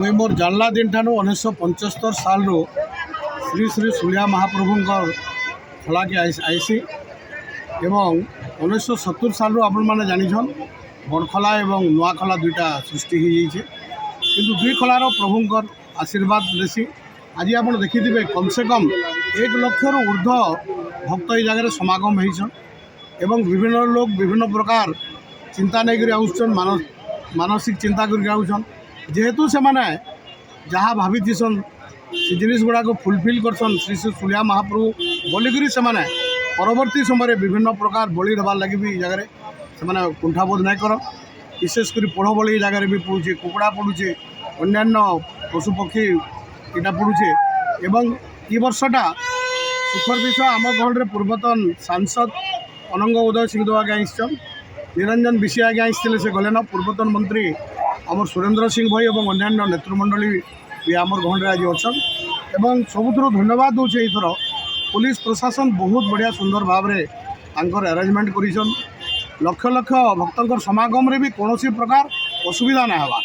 मुई मोर जानला दिन ठानु 1975 साल श्री श्री सुलिया महाप्रभुंकर खला के आईसी एवं 1970 साल आपण मैंने जानिछन बड़खला एवं नुआखला दुईटा सृष्टि हो जाइए किंतु दुई खलार प्रभुंकर आशीर्वाद देसी आज आप देखिथे कम से कम 1 लाख ऊर्ध्व भक्त ये जगह समागम होइछन एवं विभिन्न लोग विभिन्न प्रकार चिंता नहीं आउछन मानसिक चिंता कर जेहेतु से माने जहाँ भावीसन से जिनिस गुड़ा को फुलफिल करसन श्री श्री सुलिया महाप्रभु बोलिकी से माने परवर्ती समय विभिन्न प्रकार बलि देवार लगे भी जगह से कुंठाबोध नहीं कर विशेषकर पोढ़ बलि जगह भी पड़ुचे कुकड़ा पड़ुचे अन्यान्य पशु पक्षी इटा पड़ुचे एवं ये वर्षटा सुखर विषय आम गहल पूर्वतन सांसद अनंग उदय सिंहदेव आगे आईन निरंजन विषय आगे आई से गले न पूर्वतन मंत्री आमर सुरेंद्र सिंह भाई और अन्य नेतृमंडली भी आमर गहन आज अच्छा एवं सबुठ धन्यवाद दूचे एथर पुलिस प्रशासन बहुत बढ़िया सुंदर भाव में अरेंजमेंट कर लक्ष लक्ष भक्तों समागम भी कौन प्रकार असुविधा ना हवा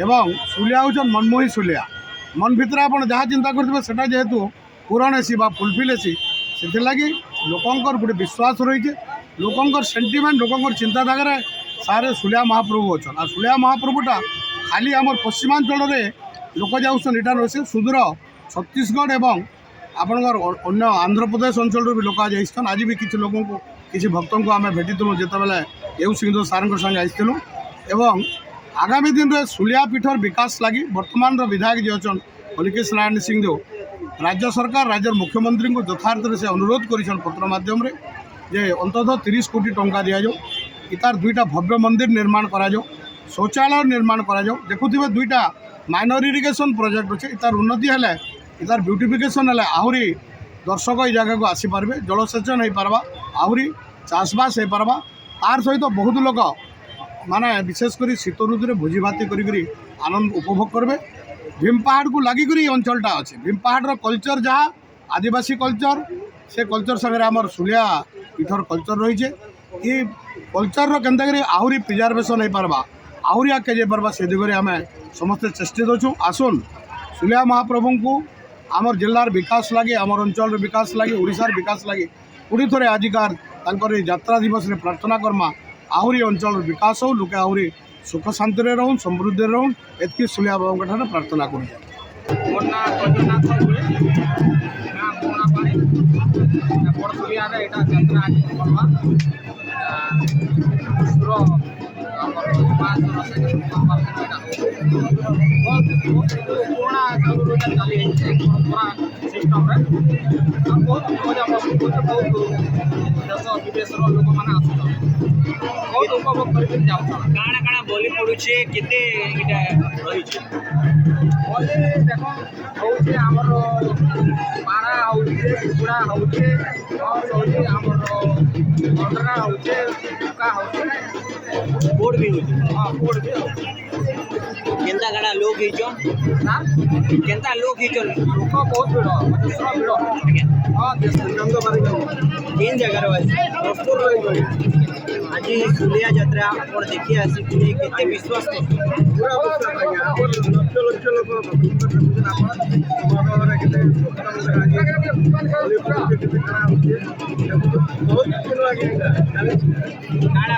एवं सुलिया हूँ मनमोही सुलिया मन भितर आप जहाँ चिंता करेंगे से जेहेतु पूरण हेसी फुलफिल हेसी से लगी लोकंर गोटे विश्वास रही लोकंर सेंटिमेंट लोकंर चिंताधारा सारे सुलिया महाप्रभु अच्छा आ सुलिया महाप्रभुटा खाली आम पश्चिमांचल लोक जाऊन इटार से सुदूर छत्तीसगढ़ एवं आपणकर अन्य आंध्र प्रदेश अंचल भी लोक आज आईन आज भी किसी लोक किसी भक्तों को आम भेटिलु जितेबाला एवं सिंहदेव सार संगे आईलु एवं आगामी दिन में सुलिया पीठर विकास लगी वर्तमान विधायक जी अच्छा हलिकेश नारायण सिंहदेव राज्य सरकार राज्य मुख्यमंत्री को यथार्थ से अनुरोध कर पत्र मध्यम जे अंततः 30 कोटी टंका दि जाऊ इतार दुईटा भव्य मंदिर निर्माण करा जाओ शौचालय निर्माण करा जाओ देखुथिबे दुईटा माइनर इरिगेशन प्रोजेक्ट अच्छे इतार उन्नति है इतार ब्यूटिफिकेशन है आहरी दर्शक ये जगह को आसीपारे जलसेचन हो पार्बा आहरी चाषबास हो पार्बा तार सहित बहुत लोग माने विशेषकर शीत ऋतु भोजी भाती करी आनंद उपभोग करेंगे भीम पहाड़ को लगिकी अंचलटा अच्छे भीम पहाड़ कल्चर जहाँ आदिवासी कल्चर से कल्चर सागर आमर सुलिया पीठर कल्चर रही है ये कल्चर केन्ताकरी आहरी प्रिजर्वेशन हो पार्बा आहरी आगे जा पार्बा से दिगरे आम समस्ते चेष्टित अच्छु आसुन सुलिया महाप्रभु को आमर जिलार विकास लगे आमर अंचल विकास लगे ओडिशार विकास लगे पुणी थे आजिकार यात्रा दिवस में प्रार्थना करमा आहरी अंचल विकास हो लोके आहरी सुख शांति रहून समृद्धि रहून एतकी सुलिया बाबा ठार प्रार्थना कर पुराना सिस्टम बहुत मजा बहुत देश विदेश लोक मैंने आस बहुत उपभोग कर काଣା काଣା बलि पड़ुचे केते इटा रही बलि देख होचे हमर पारा होचे कुकुड़ा होचे और होचे हमर अंडरा होचे का होचे बोर्ड भी होचे हां बोर्ड भी केंता काଣା लोग हिचो हां केंता लोग हिचो लोक बहुत भीड़ हां देश नंद बारे तीन जगह रे आज सुलिया यात्रा और देखिए आसी केते विश्वास पूरा लक्ष लक्ष लोग बहुत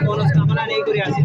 मनोकामना नहीं करी आसी